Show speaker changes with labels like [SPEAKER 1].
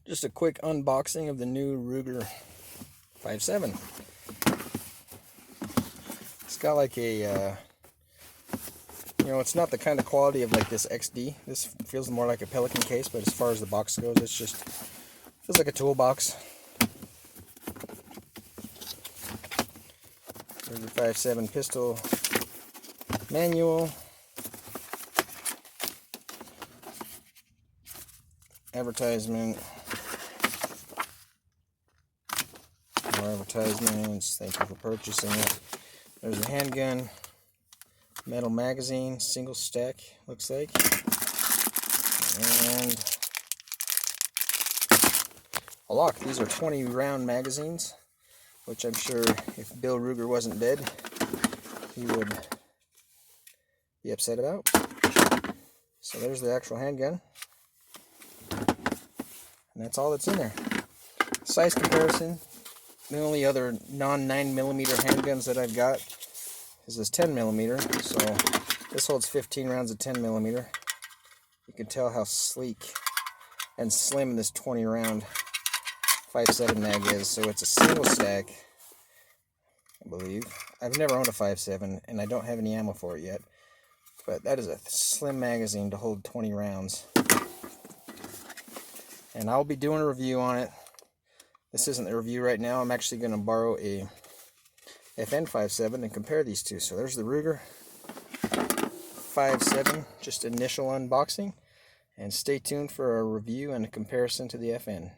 [SPEAKER 1] Just a quick unboxing of the new Ruger 5.7. It's got like a, it's not the kind of quality of like this XD. This feels more like a Pelican case, but as far as the box goes, it's just feels like a toolbox. There's the 5.7 pistol manual. Advertisement. More advertisements. Thank you for purchasing it. There's a handgun. Metal magazine. Single stack, looks like. And a lock. These are 20 round magazines, which I'm sure if Bill Ruger wasn't dead, he would be upset about. So there's the actual handgun. And that's all that's in there. Size comparison. The only other non-9mm handguns that I've got is this 10mm. So this holds 15 rounds of 10mm. You can tell how sleek and slim this 20 round 5.7 mag is. So it's a single stack, I believe. I've never owned a 5.7 and I don't have any ammo for it yet. But that is a slim magazine to hold 20 rounds. And I'll be doing a review on it. This isn't the review right now. I'm actually going to borrow a FN 5.7 and compare these two. So there's the Ruger 5.7, just initial unboxing. And stay tuned for a review and a comparison to the FN.